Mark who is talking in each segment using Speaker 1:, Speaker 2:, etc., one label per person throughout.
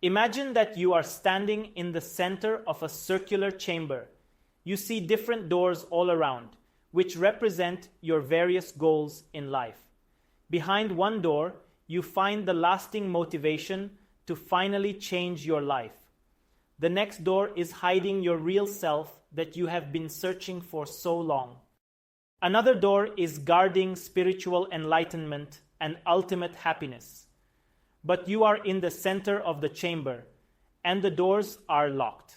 Speaker 1: Imagine that you are standing in the center of a circular chamber. You see different doors all around, which represent your various goals in life. Behind one door, you find the lasting motivation to finally change your life. The next door is hiding your real self that you have been searching for so long. Another door is guarding spiritual enlightenment and ultimate happiness. But you are in the center of the chamber, and the doors are locked.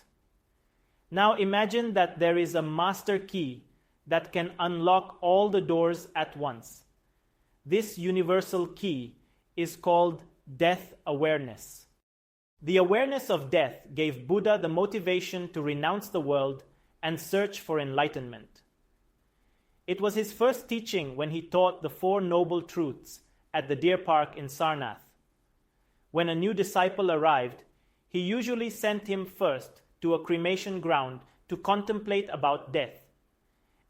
Speaker 1: Now imagine that there is a master key that can unlock all the doors at once. This universal key is called death awareness. The awareness of death gave Buddha the motivation to renounce the world and search for enlightenment. It was his first teaching when he taught the Four Noble Truths at the Deer Park in Sarnath. When a new disciple arrived, he usually sent him first to a cremation ground to contemplate about death.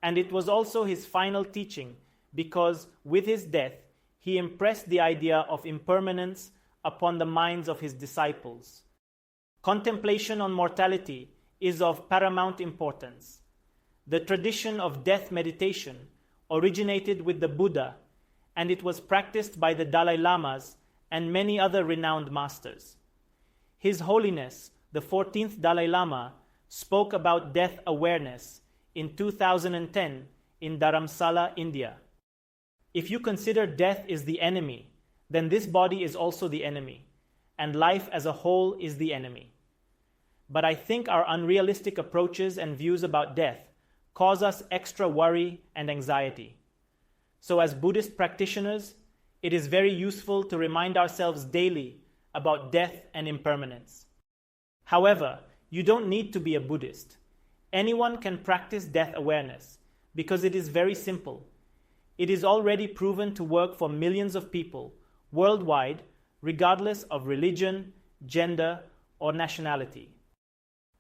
Speaker 1: And it was also his final teaching because with his death, he impressed the idea of impermanence upon the minds of his disciples. Contemplation on mortality is of paramount importance. The tradition of death meditation originated with the Buddha, and it was practiced by the Dalai Lamas and many other renowned masters. His Holiness, the 14th Dalai Lama, spoke about death awareness in 2010 in Dharamsala, India. If you consider death is the enemy, then this body is also the enemy, and life as a whole is the enemy. But I think our unrealistic approaches and views about death cause us extra worry and anxiety. So as Buddhist practitioners, it is very useful to remind ourselves daily about death and impermanence. However, you don't need to be a Buddhist. Anyone can practice death awareness because it is very simple. It is already proven to work for millions of people worldwide, regardless of religion, gender, or nationality.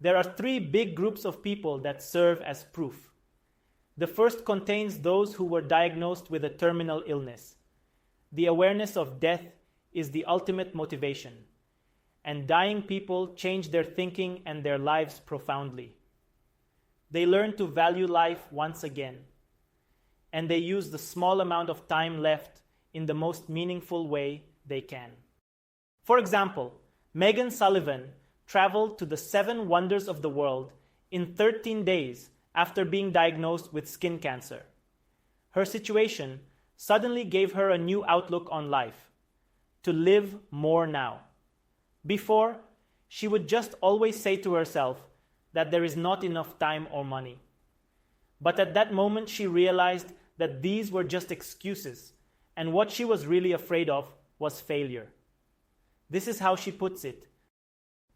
Speaker 1: There are three big groups of people that serve as proof. The first contains those who were diagnosed with a terminal illness. The awareness of death is the ultimate motivation, and dying people change their thinking and their lives profoundly. They learn to value life once again, and they use the small amount of time left in the most meaningful way they can. For example, Megan Sullivan traveled to the 7 wonders of the world in 13 days after being diagnosed with skin cancer. Her situation suddenly gave her a new outlook on life, to live more now. Before, she would just always say to herself that there is not enough time or money. But at that moment, she realized that these were just excuses, and what she was really afraid of was failure. This is how she puts it.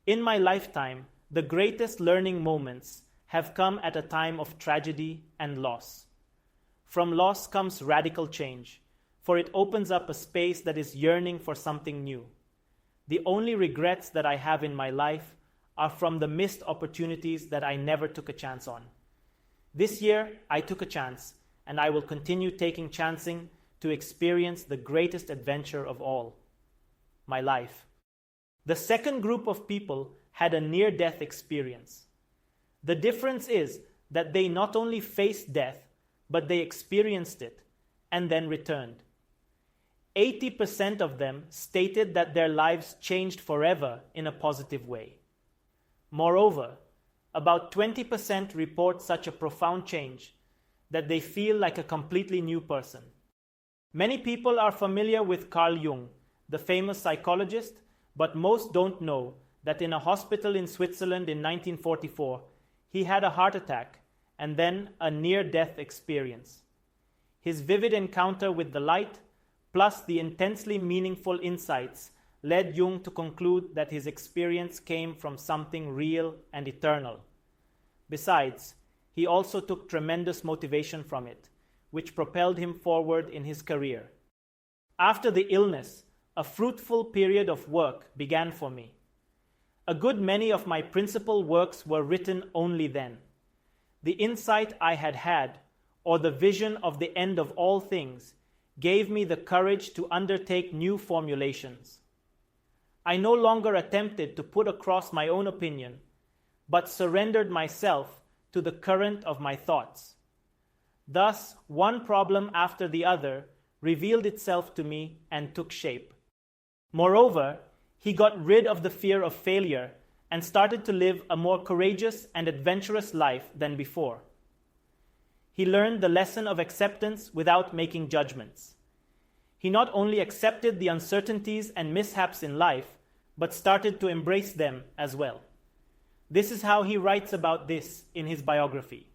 Speaker 1: In my lifetime, the greatest learning moments have come at a time of tragedy and loss. From loss comes radical change, for it opens up a space that is yearning for something new. The only regrets that I have in my life are from the missed opportunities that I never took a chance on. This year, I took a chance, and I will continue taking chancing to experience the greatest adventure of all, my life. The second group of people had a near-death experience. The difference is that they not only faced death, but they experienced it and then returned. 80% of them stated that their lives changed forever in a positive way. Moreover, about 20% report such a profound change that they feel like a completely new person. Many people are familiar with Carl Jung, the famous psychologist, but most don't know that in a hospital in Switzerland in 1944, he had a heart attack and then a near-death experience. His vivid encounter with the light, plus the intensely meaningful insights, led Jung to conclude that his experience came from something real and eternal. Besides, he also took tremendous motivation from it, which propelled him forward in his career. After the illness, a fruitful period of work began for me. A good many of my principal works were written only then. The insight I had had, or the vision of the end of all things, gave me the courage to undertake new formulations. I no longer attempted to put across my own opinion, but surrendered myself to the current of my thoughts. Thus, one problem after the other revealed itself to me and took shape. Moreover, he got rid of the fear of failure and started to live a more courageous and adventurous life than before. He learned the lesson of acceptance without making judgments. He not only accepted the uncertainties and mishaps in life, but started to embrace them as well. This is how he writes about this in his biography.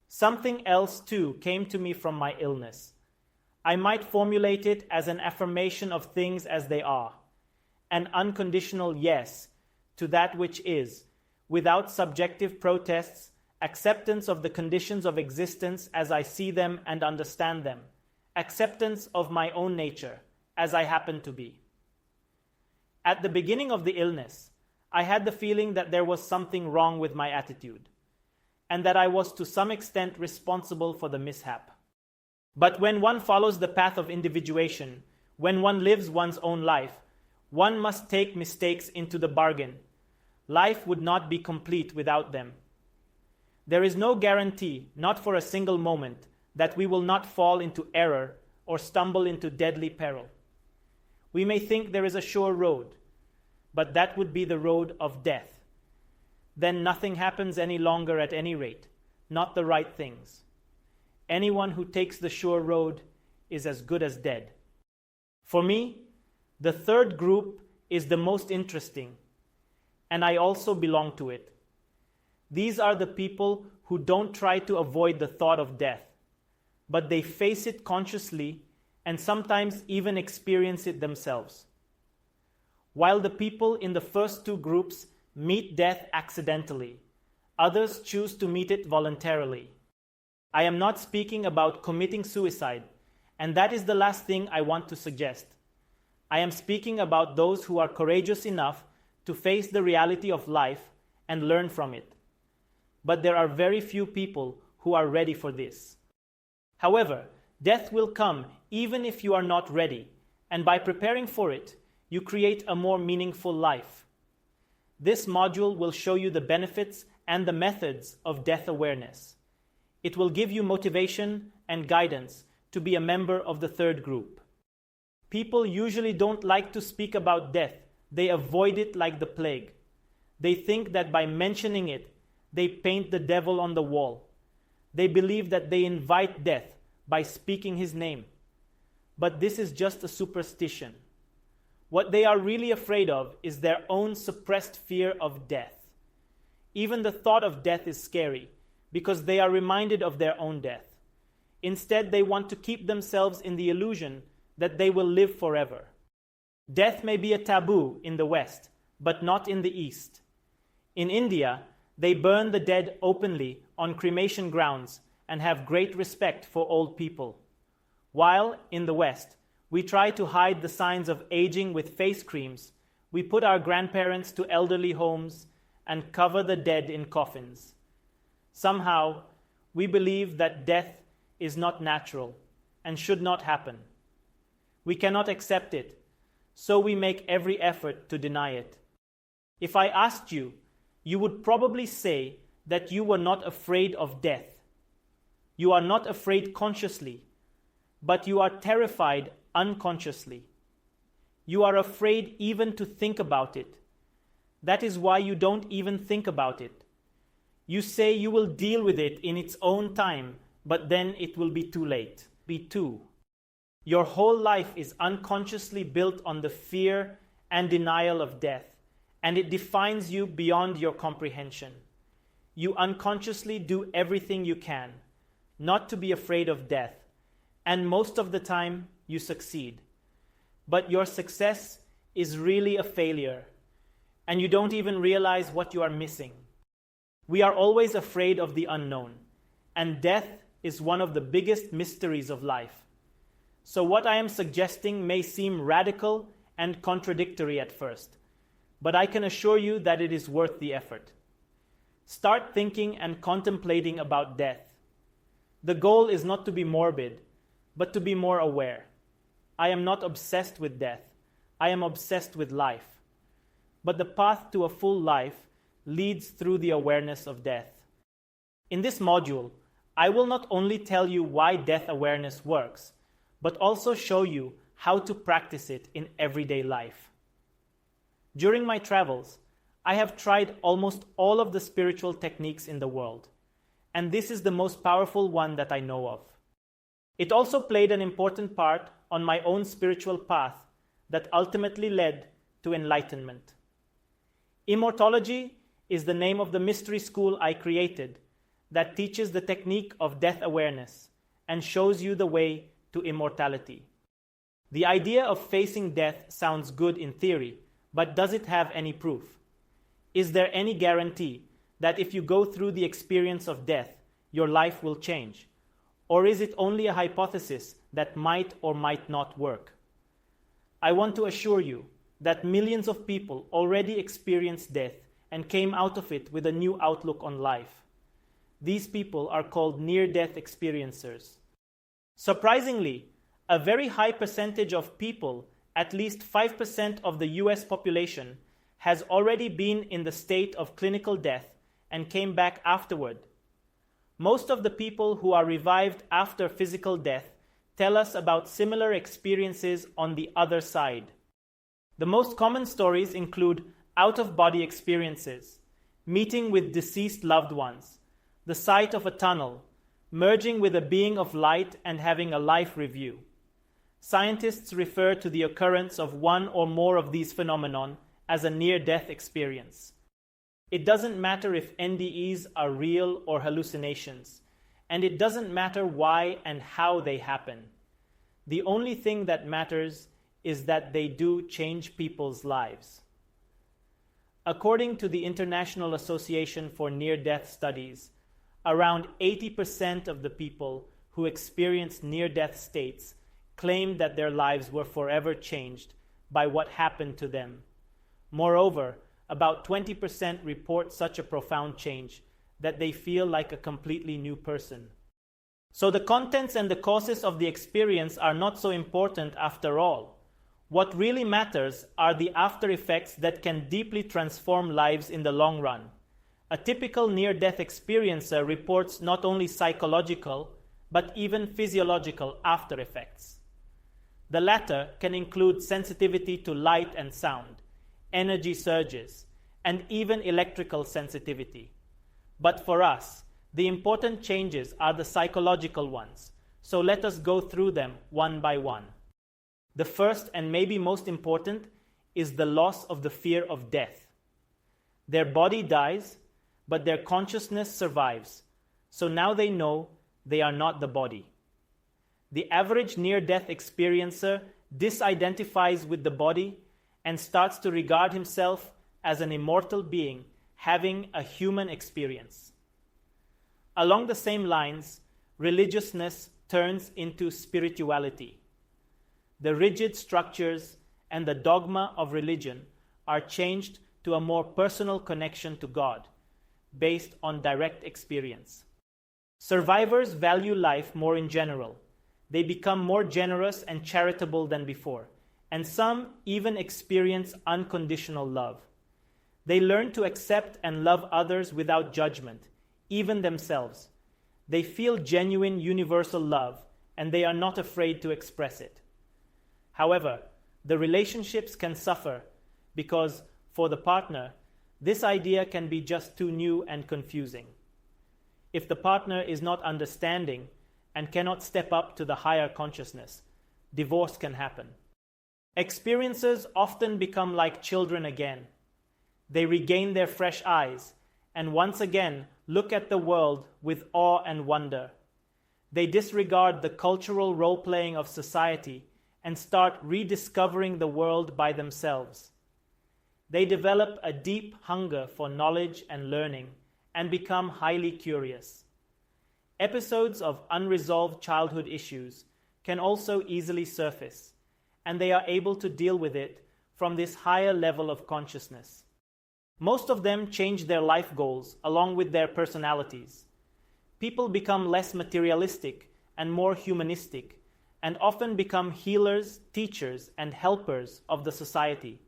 Speaker 1: Something else too came to me from my illness. I might formulate it as an affirmation of things as they are, an unconditional yes to that which is, without subjective protests, acceptance of the conditions of existence as I see them and understand them, acceptance of my own nature as I happen to be. At the beginning of the illness, I had the feeling that there was something wrong with my attitude, and that I was to some extent responsible for the mishap. But when one follows the path of individuation, when one lives one's own life, one must take mistakes into the bargain. Life would not be complete without them. There is no guarantee, not for a single moment, that we will not fall into error or stumble into deadly peril. We may think there is a sure road, but that would be the road of death. Then nothing happens any longer at any rate, not the right things. Anyone who takes the sure road is as good as dead. For me, the third group is the most interesting, and I also belong to it. These are the people who don't try to avoid the thought of death, but they face it consciously and sometimes even experience it themselves. While the people in the first two groups meet death accidentally, others choose to meet it voluntarily. I am not speaking about committing suicide, and that is the last thing I want to suggest. I am speaking about those who are courageous enough to face the reality of life and learn from it. But there are very few people who are ready for this. However, death will come even if you are not ready, and by preparing for it, you create a more meaningful life. This module will show you the benefits and the methods of death awareness. It will give you motivation and guidance to be a member of the third group. People usually don't like to speak about death. They avoid it like the plague. They think that by mentioning it, they paint the devil on the wall. They believe that they invite death by speaking his name. But this is just a superstition. What they are really afraid of is their own suppressed fear of death. Even the thought of death is scary because they are reminded of their own death. Instead, they want to keep themselves in the illusion that they will live forever. Death may be a taboo in the West, but not in the East. In India, they burn the dead openly on cremation grounds and have great respect for old people. While in the West, we try to hide the signs of aging with face creams, we put our grandparents to elderly homes and cover the dead in coffins. Somehow, we believe that death is not natural and should not happen. We cannot accept it, so we make every effort to deny it. If I asked you, you would probably say that you were not afraid of death. You are not afraid consciously, but you are terrified unconsciously. You are afraid even to think about it. That is why you don't even think about it. You say you will deal with it in its own time, but then it will be too late. Your whole life is unconsciously built on the fear and denial of death, and it defines you beyond your comprehension. You unconsciously do everything you can not to be afraid of death, and most of the time you succeed. But your success is really a failure, and you don't even realize what you are missing. We are always afraid of the unknown, and death is one of the biggest mysteries of life. So what I am suggesting may seem radical and contradictory at first, but I can assure you that it is worth the effort. Start thinking and contemplating about death. The goal is not to be morbid, but to be more aware. I am not obsessed with death. I am obsessed with life. but the path to a full life leads through the awareness of death. In this module, I will not only tell you why death awareness works, but also show you how to practice it in everyday life. During my travels, I have tried almost all of the spiritual techniques in the world, and this is the most powerful one that I know of. It also played an important part on my own spiritual path that ultimately led to enlightenment. Immortology is the name of the mystery school I created that teaches the technique of death awareness and shows you the way to immortality. The idea of facing death sounds good in theory, but does it have any proof? Is there any guarantee that if you go through the experience of death, your life will change? Or is it only a hypothesis that might or might not work? I want to assure you that millions of people already experienced death and came out of it with a new outlook on life. These people are called near-death experiencers. Surprisingly, a very high percentage of people, at least 5% of the US population, has already been in the state of clinical death and came back afterward. Most of the people who are revived after physical death tell us about similar experiences on the other side. The most common stories include out-of-body experiences, meeting with deceased loved ones, the sight of a tunnel, merging with a being of light and having a life review. Scientists refer to the occurrence of one or more of these phenomena as a near-death experience. It doesn't matter if NDEs are real or hallucinations, and it doesn't matter why and how they happen. The only thing that matters is that they do change people's lives. According to the International Association for Near-Death Studies, around 80% of the people who experience near-death states claim that their lives were forever changed by what happened to them. Moreover, about 20% report such a profound change that they feel like a completely new person. So the contents and the causes of the experience are not so important after all. What really matters are the after effects that can deeply transform lives in the long run. A typical near-death experiencer reports not only psychological, but even physiological after effects. The latter can include sensitivity to light and sound, energy surges, and even electrical sensitivity. But for us, the important changes are the psychological ones, so let us go through them one by one. The first and maybe most important is the loss of the fear of death. Their body dies, but their consciousness survives, so now they know they are not the body. The average near-death experiencer disidentifies with the body and starts to regard himself as an immortal being having a human experience. Along the same lines, religiousness turns into spirituality. The rigid structures and the dogma of religion are changed to a more personal connection to God, based on direct experience. Survivors value life more in general. They become more generous and charitable than before, and some even experience unconditional love. They learn to accept and love others without judgment, even themselves. They feel genuine universal love, and they are not afraid to express it. However, the relationships can suffer because, for the partner, this idea can be just too new and confusing. If the partner is not understanding and cannot step up to the higher consciousness, divorce can happen. Experiencers often become like children again. They regain their fresh eyes and once again look at the world with awe and wonder. They disregard the cultural role-playing of society and start rediscovering the world by themselves. They develop a deep hunger for knowledge and learning and become highly curious. Episodes of unresolved childhood issues can also easily surface, and they are able to deal with it from this higher level of consciousness. Most of them change their life goals along with their personalities. People become less materialistic and more humanistic, and often become healers, teachers, and helpers of the society.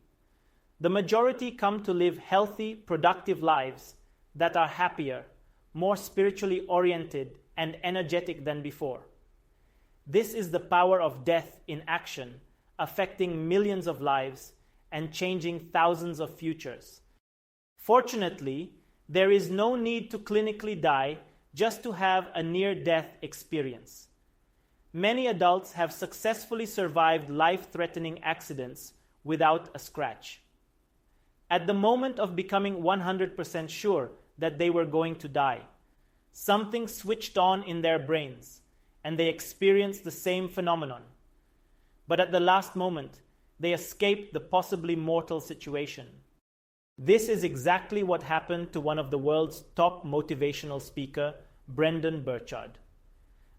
Speaker 1: the majority come to live healthy, productive lives that are happier, more spiritually oriented, and energetic than before. This is the power of death in action, affecting millions of lives and changing thousands of futures. Fortunately, there is no need to clinically die just to have a near-death experience. Many adults have successfully survived life-threatening accidents without a scratch. At the moment of becoming 100% sure that they were going to die, something switched on in their brains, and they experienced the same phenomenon. But at the last moment, they escaped the possibly mortal situation. This is exactly what happened to one of the world's top motivational speaker, Brendan Burchard.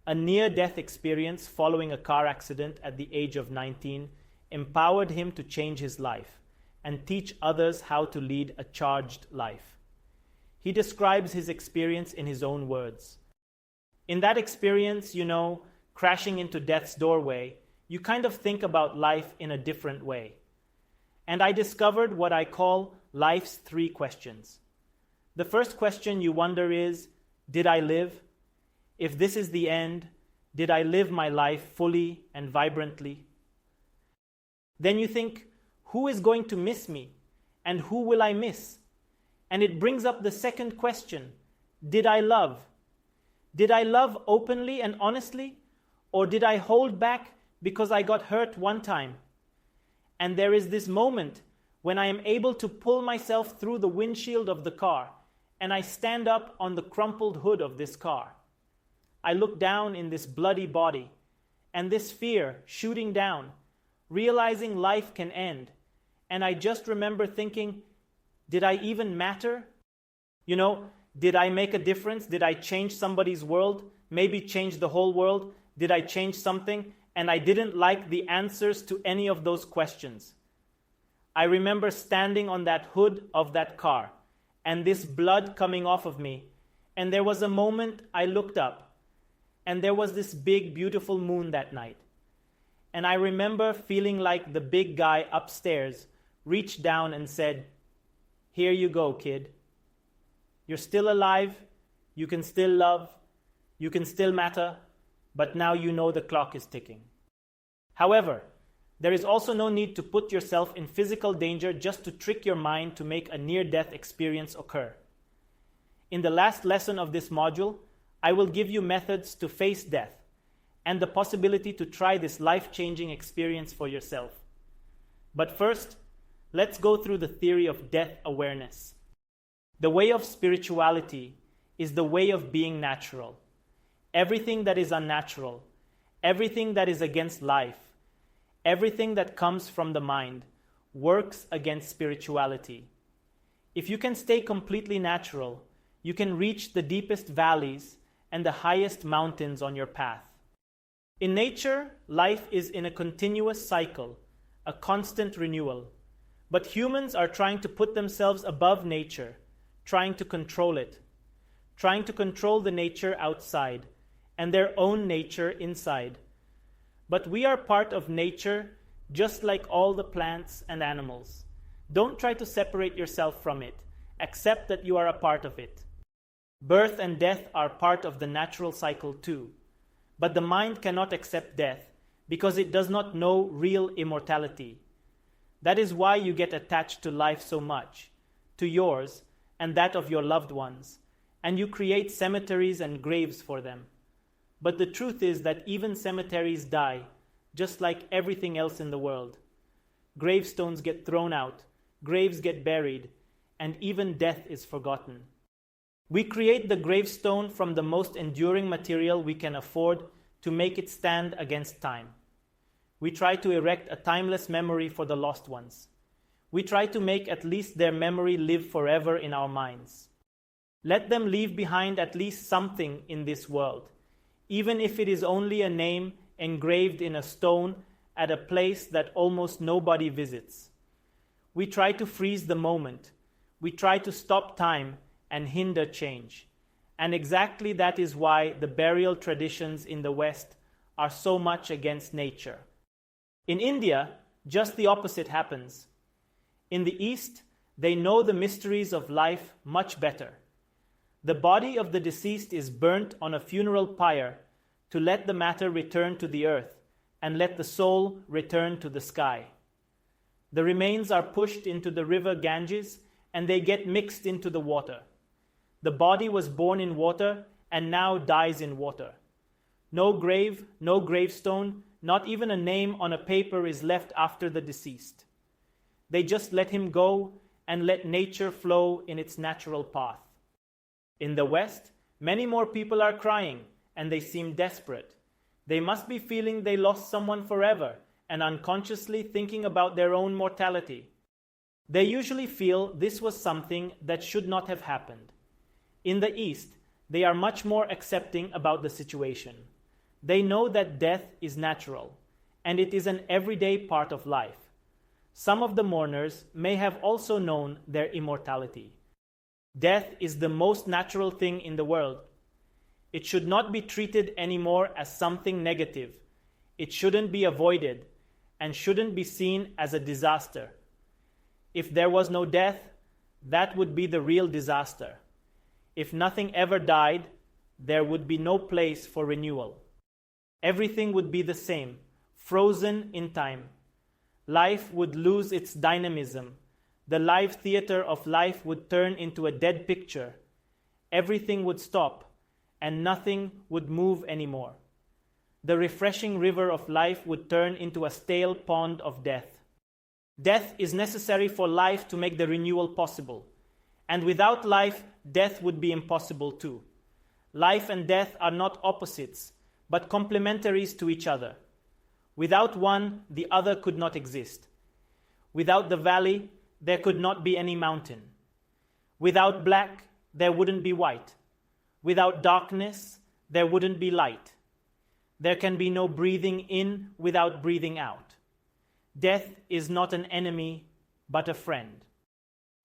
Speaker 1: A near-death experience following a car accident at the age of 19 empowered him to change his life and teach others how to lead a charged life. He describes his experience in his own words. In that experience, crashing into death's doorway, you kind of think about life in a different way. And I discovered what I call life's 3 questions. The first question you wonder is, did I live? If this is the end, did I live my life fully and vibrantly? Then you think, who is going to miss me? And who will I miss? And it brings up the second question, did I love? Did I love openly and honestly? Or did I hold back because I got hurt one time? And there is this moment when I am able to pull myself through the windshield of the car and I stand up on the crumpled hood of this car. I look down in this bloody body and this fear shooting down, realizing life can end. And I just remember thinking, did I even matter? Did I make a difference? Did I change somebody's world? Maybe change the whole world? Did I change something? And I didn't like the answers to any of those questions. I remember standing on that hood of that car and this blood coming off of me. And there was a moment I looked up and there was this big, beautiful moon that night. And I remember feeling like the big guy upstairs reached down and said, "Here you go, kid. You're still alive, you can still love, you can still matter, but now you know the clock is ticking." However, there is also no need to put yourself in physical danger just to trick your mind to make a near-death experience occur. In the last lesson of this module, I will give you methods to face death and the possibility to try this life-changing experience for yourself. But first, let's go through the theory of death awareness. The way of spirituality is the way of being natural. Everything that is unnatural, everything that is against life, everything that comes from the mind, works against spirituality. If you can stay completely natural, you can reach the deepest valleys and the highest mountains on your path. In nature, life is in a continuous cycle, a constant renewal. But humans are trying to put themselves above nature, trying to control it, trying to control the nature outside and their own nature inside. But we are part of nature just like all the plants and animals. Don't try to separate yourself from it. Accept that you are a part of it. Birth and death are part of the natural cycle too. But the mind cannot accept death because it does not know real immortality. That is why you get attached to life so much, to yours and that of your loved ones, and you create cemeteries and graves for them. But the truth is that even cemeteries die, just like everything else in the world. Gravestones get thrown out, graves get buried, and even death is forgotten. We create the gravestone from the most enduring material we can afford to make it stand against time. We try to erect a timeless memory for the lost ones. We try to make at least their memory live forever in our minds. Let them leave behind at least something in this world, even if it is only a name engraved in a stone at a place that almost nobody visits. We try to freeze the moment. We try to stop time and hinder change. And exactly that is why the burial traditions in the West are so much against nature. In India, just the opposite happens. In the East, they know the mysteries of life much better. The body of the deceased is burnt on a funeral pyre to let the matter return to the earth and let the soul return to the sky. The remains are pushed into the river Ganges and they get mixed into the water. The body was born in water and now dies in water. No grave, no gravestone, not even a name on a paper is left after the deceased. They just let him go and let nature flow in its natural path. In the West, many more people are crying and they seem desperate. They must be feeling they lost someone forever and unconsciously thinking about their own mortality. They usually feel this was something that should not have happened. In the East, they are much more accepting about the situation. They know that death is natural, and it is an everyday part of life. Some of the mourners may have also known their immortality. Death is the most natural thing in the world. It should not be treated anymore as something negative. It shouldn't be avoided, and shouldn't be seen as a disaster. If there was no death, that would be the real disaster. If nothing ever died, there would be no place for renewal. Everything would be the same, frozen in time. Life would lose its dynamism. The live theater of life would turn into a dead picture. Everything would stop, and nothing would move anymore. The refreshing river of life would turn into a stale pond of death. Death is necessary for life to make the renewal possible. And without life, death would be impossible too. Life and death are not opposites, but complementaries to each other. Without one, the other could not exist. Without the valley, there could not be any mountain. Without black, there wouldn't be white. Without darkness, there wouldn't be light. There can be no breathing in without breathing out. Death is not an enemy, but a friend.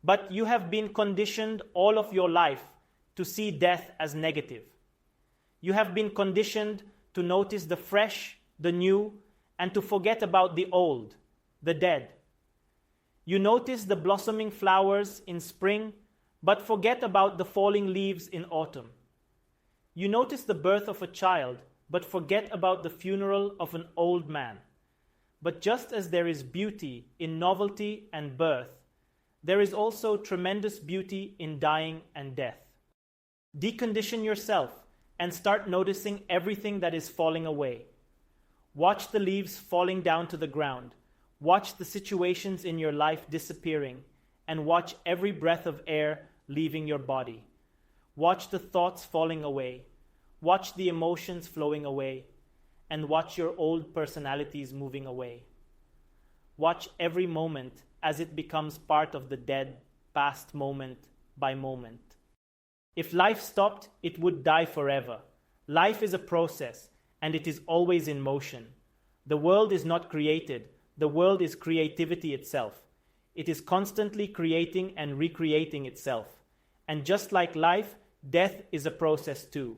Speaker 1: But you have been conditioned all of your life to see death as negative. You have been conditioned to notice the fresh, the new, and to forget about the old, the dead. You notice the blossoming flowers in spring, but forget about the falling leaves in autumn. You notice the birth of a child, but forget about the funeral of an old man. But just as there is beauty in novelty and birth, there is also tremendous beauty in dying and death. Decondition yourself and start noticing everything that is falling away. Watch the leaves falling down to the ground. Watch the situations in your life disappearing, and watch every breath of air leaving your body. Watch the thoughts falling away. Watch the emotions flowing away, and watch your old personalities moving away. Watch every moment as it becomes part of the dead, past moment by moment. If life stopped, it would die forever. Life is a process, and it is always in motion. The world is not created. The world is creativity itself. It is constantly creating and recreating itself. And just like life, death is a process too.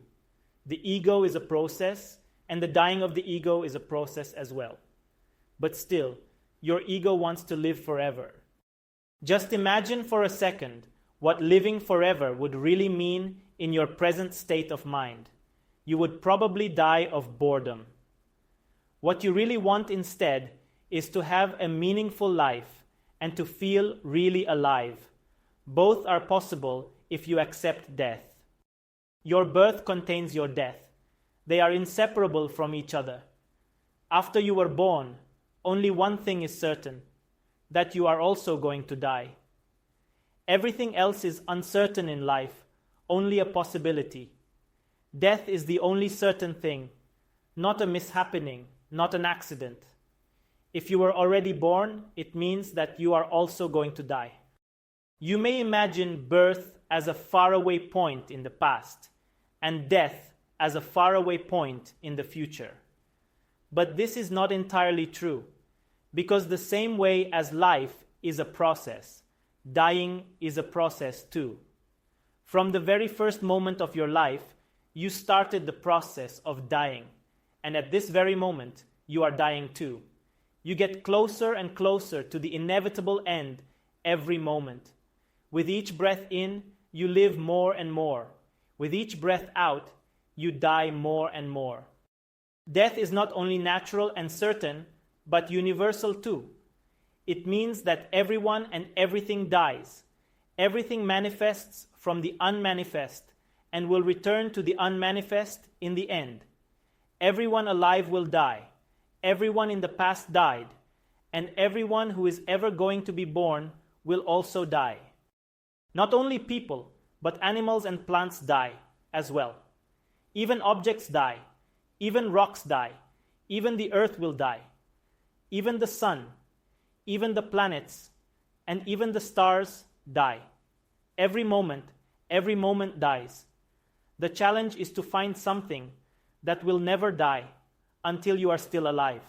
Speaker 1: The ego is a process, and the dying of the ego is a process as well. But still, your ego wants to live forever. Just imagine for a second what living forever would really mean in your present state of mind. You would probably die of boredom. What you really want instead is to have a meaningful life and to feel really alive. Both are possible if you accept death. Your birth contains your death. They are inseparable from each other. After you were born, only one thing is certain, that you are also going to die. Everything else is uncertain in life, only a possibility. Death is the only certain thing, not a mishappening, not an accident. If you were already born, it means that you are also going to die. You may imagine birth as a faraway point in the past, and death as a faraway point in the future. But this is not entirely true, because the same way as life is a process, dying is a process too. From the very first moment of your life, you started the process of dying, and at this very moment, you are dying too. You get closer and closer to the inevitable end, every moment. With each breath in, you live more and more. With each breath out, you die more and more. Death is not only natural and certain, but universal too. It means that everyone and everything dies. Everything manifests from the unmanifest and will return to the unmanifest in the end. Everyone alive will die. Everyone in the past died. And everyone who is ever going to be born will also die. Not only people, but animals and plants die as well. Even objects die. Even rocks die. Even the earth will die. Even the sun, even the planets, and even the stars die. Every moment dies. The challenge is to find something that will never die until you are still alive.